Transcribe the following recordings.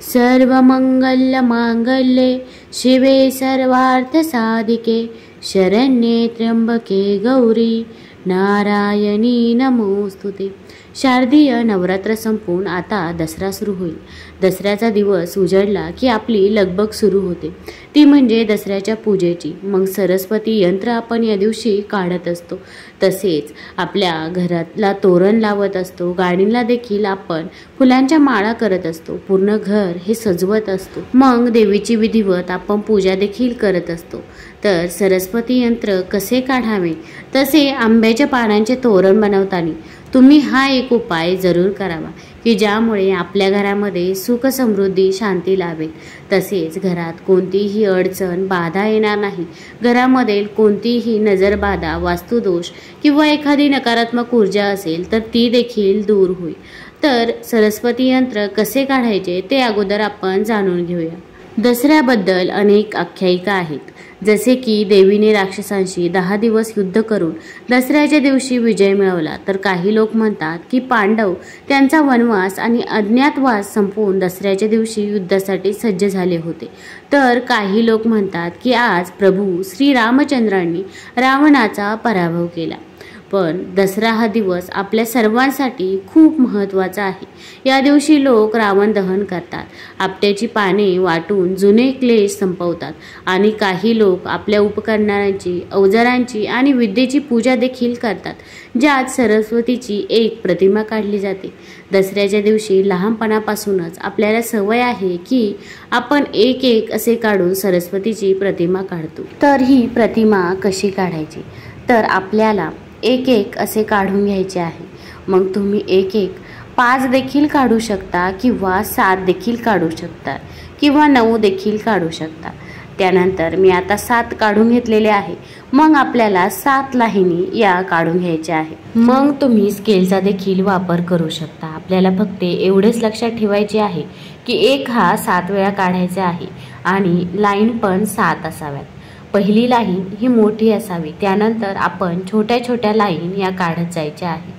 सर्वमंगलमांगल्ये शिवे सर्वार्थसाधिके शरण्ये त्र्यंबके गौरी नारायणी नमोस्तुते। शारदीय नवरात्र संपून आता दसरा सुरू होईल। दसऱ्याचा दिवस उजडला की आपली लगबग सुरू होते, ती म्हणजे दसऱ्याच्या पूजेची। मग सरस्वती यंत्र आपण या दिवशी काढत असतो, तसेच आपल्या घरातला तोरण लावत असतो, गाडीला देखील आपण फुलांच्या माळा करत असतो, पूर्ण घर हे सजवत असतो। मग देवीची विधिवत आपण पूजा देखील करत असतो। तर सरस्वती यंत्र कसे काढावे, तसे आंब्याच्या पानांचे तोरण बनवताना तुम्ही हा एक उपाय जरूर करावा की ज्यामुळे आपल्या घरामध्ये सुख समृद्धी शांती लाभेल। तसेच घरात कोणतीही अडचण बाधा येणार नाही। घरामध्ये कोणतीही नजरबाधा, वास्तुदोष किंवा एखादी नकारात्मक ऊर्जा असेल तर ती देखील दूर होईल। तर सरस्वती यंत्र कसे काढायचे ते अगोदर आपण जाणून घेऊया। दसऱ्याबद्दल अनेक आख्यायिका आहेत, जसे की देवीने राक्षसांशी 10 दिवस युद्ध करून दसऱ्याच्या दिवशी विजय मिळवला। तर काही लोक म्हणतात की पांडव त्यांचा वनवास आणि अज्ञातवास संपवून दसऱ्याच्या दिवशी युद्धासाठी सज्ज झाले होते। तर काही लोक म्हणतात की आज प्रभू श्री रामचंद्रांनी रावणाचा पराभव केला। पण दसरा हा दिवस आपल्या सर्वांसाठी खूप महत्त्वाचा आहे। या दिवशी लोक रावण दहन करतात, आपट्याची पाने वाटून जुने क्लेश संपवतात आणि काही लोक आपल्या उपकरणांची, अवजारांची आणि विद्येची पूजा देखील करतात, ज्यात सरस्वतीची एक प्रतिमा काढली जाते। दसऱ्याच्या दिवशी लहानपणापासूनच आपल्याला सवय आहे की आपण एक एक असे काढून सरस्वतीची प्रतिमा काढतो। तर ही प्रतिमा कशी काढायची, तर आपल्याला एक एक असे काढून घ्यायचे आहे। मग तुम्ही एक एक 5 देखील काढू शकता किंवा 7 देखील काढू शकता किंवा 9 देखील काढू शकता। त्यानंतर मी आता 7 काढून घेतलेले आहे। मग आपल्याला 7 लाईनी या काढून घ्यायच्या आहे। मग तुम्ही स्केलचा देखील वापर करू शकता। आपल्याला फक्त एवढेच लक्षात ठेवायचे आहे की एक हा 7 वेळा काढायचा आहे आणि लाईन पण 7 असाव्यात। पहिली लाईन ही मोठी असावी, त्यानंतर आपण छोट्या छोट्या लाईन या काढत जायच्या आहे।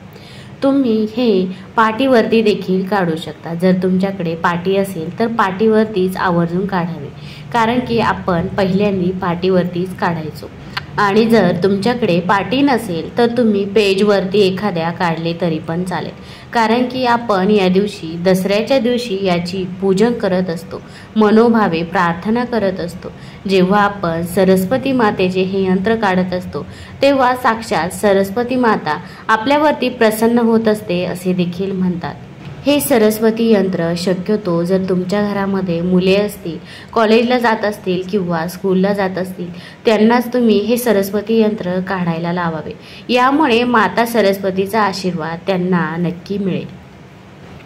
तुम्ही हे पाटीवरती देखील काढू शकता। जर तुमच्याकडे पाटी असेल तर पाटीवरतीच आवर्जून काढावे, कारण की आपण पहिल्यांदा पाटीवरतीच काढायचो। आणि जर तुमच्याकडे पाटी नसेल तर तुम्ही पेजवरती एखाद्या काढले तरी पण चालेल, कारण की आपण या दिवशी दसऱ्याच्या दिवशी याची पूजन करत असतो, मनोभावे प्रार्थना करत असतो। जेव्हा आपण सरस्वती मातेचे हे यंत्र काढत असतो तेव्हा साक्षात सरस्वती माता आपल्यावरती प्रसन्न होत असते असे देखील म्हणतात। हे सरस्वती यंत्र शक्यतो जर तुमच्या घरामध्ये मुले असतील, कॉलेजला जात असतील किंवा स्कूलला जात असतील, त्यांनाच तुम्ही हे सरस्वती यंत्र काढायला लावावे। यामुळे माता सरस्वतीचा आशीर्वाद त्यांना नक्की मिळेल।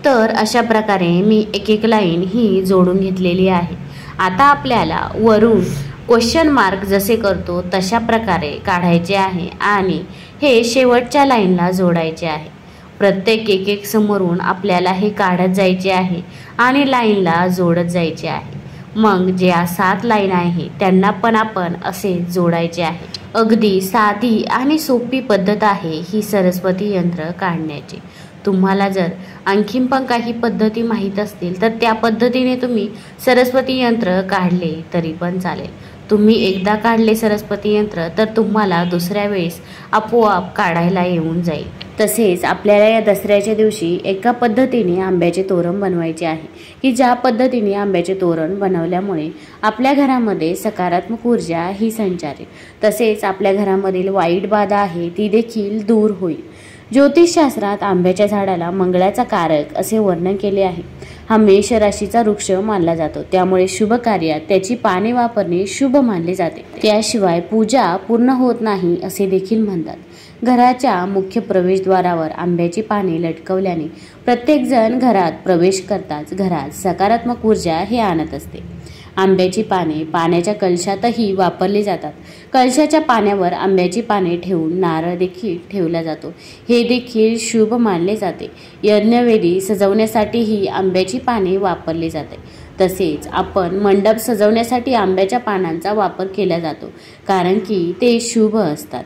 तर अशा प्रकारे मी एक एक लाईन ही जोडून घेतलेली आहे। आता आपल्याला वरून क्वेश्चन मार्क जसे करतो तशा प्रकारे काढायचे आहे आणि हे शेवटच्या लाईनला जोडायचे आहे। प्रत्येक एक एक समोरून आपल्याला हे काढत जायचे आहे आणि लाईनला जोडत जायचे आहे। मग ज्या 7 लाईन आहे त्यांना पण आपण असे जोडायचे आहे। अगदी साधी आणि सोपी पद्धत आहे ही सरस्वती यंत्र काढण्याची। तुम्हाला जर आणखीन पण काही पद्धती माहीत असतील तर त्या पद्धतीने तुम्ही सरस्वती यंत्र काढले तरी पण चालेल। तुम्ही एकदा काढले सरस्वती यंत्र तर तुम्हाला दुसऱ्या वेळेस आपोआप काढायला येऊन जाईल। तसेच आपल्याला या दसऱ्याच्या दिवशी एका पद्धतीने आंब्याचे तोरण बनवायचे आहे की ज्या पद्धतीने आंब्याचे तोरण बनवल्यामुळे आपल्या घरामध्ये सकारात्मक ऊर्जा ही संचारेल, तसेच आपल्या घरामधील वाईट बाधा आहे ती देखील दूर होईल। ज्योतिषशास्त्रात आंब्याच्या झाडाला मंगळाचा कारक असे वर्णन केले आहे। हा मेष राशीचा वृक्ष मानला जातो, त्यामुळे शुभ कार्यात त्याची पाने वापरणे शुभ मानले जाते। त्याशिवाय पूजा पूर्ण होत नाही असे देखील म्हणतात। घराच्या मुख्य प्रवेशद्वारावर आंब्याची पाने लटकवल्याने प्रत्येकजण घरात प्रवेश करताच घरात सकारात्मक ऊर्जा हे आणत असते। आंब्याची पाने पाण्याच्या कलशातही वापरली जातात। कलशाच्या पाण्यावर आंब्याची पाने ठेवून नारळ देखील ठेवला जातो, हे देखील शुभ मानले जाते। यज्ञवेदी सजवण्यासाठीही आंब्याची पाने वापरली जाते। तसेच आपण मंडप सजवण्यासाठी आंब्याच्या पानांचा वापर केला जातो, कारण की ते शुभ असतात।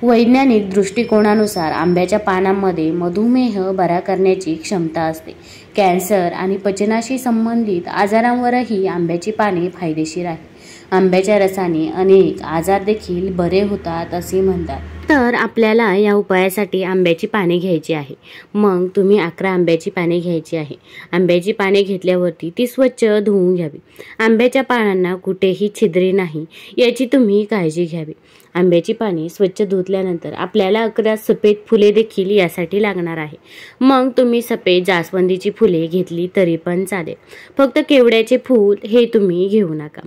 वैज्ञानिक दृष्टिकोनानुसार आंब्याच्या पानांमध्ये मधुमेह बरा करण्याची क्षमता असते। कॅन्सर आणि पचनाशी संबंधित आजारांवरही आंब्याची पाने फायदेशीर आहे. आंब्याच्या रसाने अनेक आजार देखील बरे होतात असे म्हणतात. तर आपल्याला या उपायासाठी आंब्याची पाने घ्यायची आहे. मग तुम्ही 11 आंब्याची पाने घ्यायची आहे. आंब्याची पाने घेतल्यावरती ती स्वच्छ धुवून घ्यावी. आंब्याच्या पानांना कुठेही छिद्रे नाही याची तुम्ही काळजी घ्यावी. आंब्याची पाने स्वच्छ धुतल्यानंतर आपल्याला 11 सफेद फुले देखील यासाठी लागणार आहे. मग तुम्ही सफेद जास्वंदीची फुले घेतली तरी पण चालेल. फक्त केवड्याचे फूल हे तुम्ही घेऊ नका.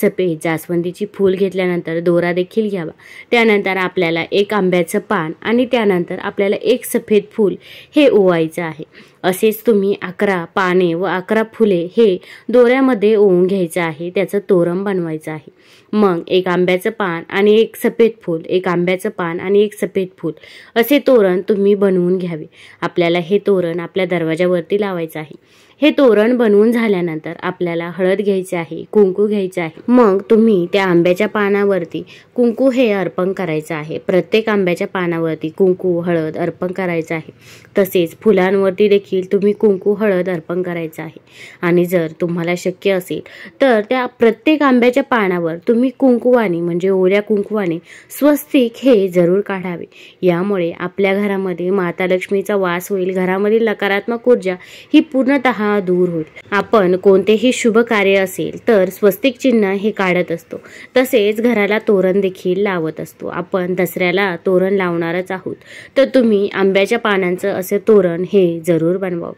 सफेद जास्वंदीची फूल घेतल्यानंतर दोरा देखील घ्यावा. त्यानंतर आपल्याला 1 आंब्याचं पान आणि त्यानंतर आपल्याला 1 सफेद फूल हे ओवायचं आहे. असेच तुम्ही 11 पाने व 11 फुले हे दोऱ्यामध्ये ओवून घ्यायचं आहे. त्याचं तोरण बनवायचं आहे. मग 1 आंब्याचं पान आणि 1 सफेद फूल, 1 आंब्याचं पान आणि 1 सफेद फूल असे तोरण तुम्ही बनवून घ्यावे. आपल्याला हे तोरण आपल्या दरवाजावरती लावायचं आहे. हे तोरण बनवून झाल्यानंतर आपल्याला हळद घ्यायची आहे, कुंकू घ्यायचं आहे. मग तुम्ही त्या आंब्याच्या पानावरती कुंकू हे अर्पण करायचं आहे. प्रत्येक आंब्याच्या पानावरती कुंकू हळद अर्पण करायचं आहे. तसेच फुलांवरती देखील तुम्ही कुंकू हळद अर्पण करायचं आहे. आणि जर तुम्हाला शक्य असेल तर त्या प्रत्येक आंब्याच्या पानावर तुम्ही कुंकुवाने म्हणजे ओल्या कुंकुवाने स्वस्तिक हे जरूर काढावे. यामुळे आपल्या घरामध्ये माता लक्ष्मीचा वास होईल. घरामधील नकारात्मक ऊर्जा ही पूर्णतः दूर होईल. आपण कोणतेही शुभ कार्य असेल तर स्वस्तिक चिन्ह हे काढत असतो. तसेच घराला तोरण देखील लावत असतो. आपण दसऱ्याला तोरण लावणारच आहोत तर तुम्ही आंब्याच्या पानांचं असे तोरण हे जरूर बनवावं.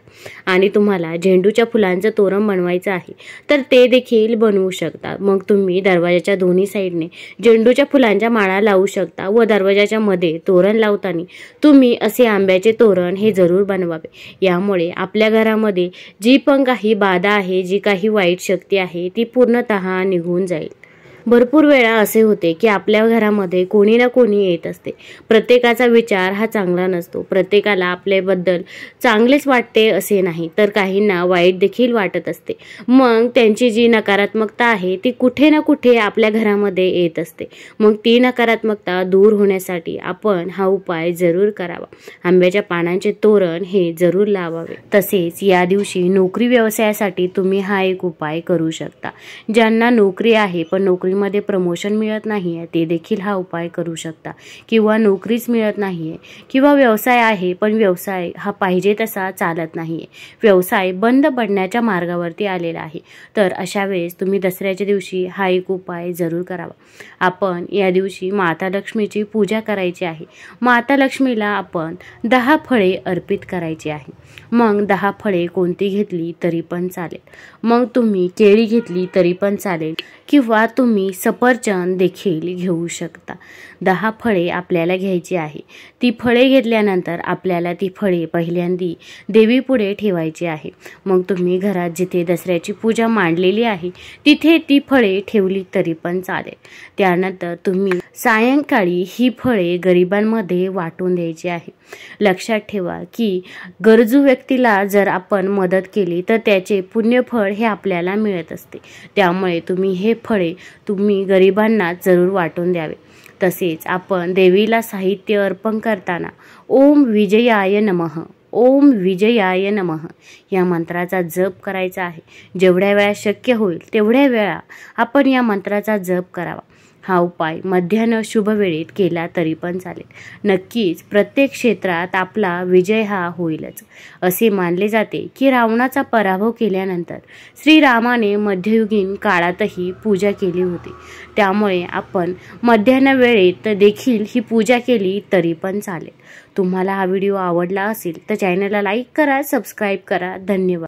आणि तुम्हाला झेंडूच्या फुलांचं तोरण बनवायचं आहे तर ते देखील बनवू शकता. मग तुम्ही दरवाजाच्या दोन्ही साईडने झेंडूच्या फुलांच्या माळा लावू शकता व दरवाजाच्या मध्ये तोरण लावताना तुम्ही असे आंब्याचे तोरण हे जरूर बनवावे. यामुळे आपल्या घरामध्ये जी पण काही बाधा आहे, जी काही वाईट शक्ती आहे ती पूर्णतः निघून जाईल. भरपूर वेळा असे होते की आपल्या घरामध्ये कोणी ना कोणी येत असते. प्रत्येकाचा विचार हा चांगला नसतो. प्रत्येकाला आपल्याबद्दल चांगलेच वाटते असे नाही तर काहींना वाईट देखील वाटत असते. मग त्यांची जी नकारात्मकता आहे ती कुठे ना कुठे आपल्या घरामध्ये येत असते. मग ती नकारात्मकता दूर होण्यासाठी आपण हा उपाय जरूर करावा. आंब्याच्या पानांचे तोरण हे जरूर लावावे. तसेच या दिवशी नोकरी व्यवसायासाठी तुम्ही हा एक उपाय करू शकता. ज्यांना नोकरी आहे पण नोकरीमध्ये प्रमोशन मिळत नाहीये ते देखील हा उपाय करू शकता. किंवा नोकरीच मिळत नाहीये किंवा व्यवसाय आहे पण व्यवसाय हा पाहिजे तसा चालत नाहीये, व्यवसाय बंद पडण्याच्या मार्गावरती आलेला आहे, तर अशा वेळेस तुम्ही दसऱ्याच्या दिवशी हा एक उपाय जरूर करावा. आपण या दिवशी माता लक्ष्मीची पूजा करायची आहे. माता लक्ष्मीला आपण 10 फळे अर्पित करायची आहे. मग 10 फळे कोणती घेतली तरी पण चालेल. मग तुम्ही केळी घेतली तरी पण चालेल किंवा तुम्ही सफरचंद देखील घेऊ शकता. 10 फळे आपल्याला घ्यायची आहे. ती फळे घेतल्यानंतर आपल्याला ती फळे पहिल्यांदी देवीपुढे ठेवायची आहे. मग तुम्ही घरात जिथे दसऱ्याची पूजा मांडलेली आहे तिथे ती फळे ठेवली तरी पण चालेल. त्यानंतर तुम्ही सायंकाळी ही फळे गरिबांमध्ये वाटून द्यायची आहे. लक्षात ठेवा की गरजू व्यक्तीला जर आपण मदत केली तर त्याचे पुण्यफळ हे आपल्याला मिळत असते. त्यामुळे तुम्ही हे फळे तुम्ही गरिबांना जरूर वाटून द्यावे. तसेच आपण देवीला साहित्य अर्पण करताना ओम विजयाय नमः, ओम विजयाय नमः या मंत्राचा जप करायचा आहे. जेवढ्या वेळा शक्य होईल तेवढ्या वेळा आपण या मंत्राचा जप करावा. हा उपाय मध्यान्ह शुभ वेळेत केला तरी पण चालेल. नक्कीच प्रत्येक क्षेत्रात आपला विजय हा होईलच. असे मानले जाते की रावणाचा पराभव केल्यानंतर श्रीरामाने मध्ययुगीन काळातही पूजा केली होती. त्यामुळे आपण मध्यान्ह वेळेत देखील ही पूजा केली तरी पण चालेल. तुम्हाला हा व्हिडिओ आवडला असेल तर चॅनलला लाईक करा, सबस्क्राईब करा. धन्यवाद.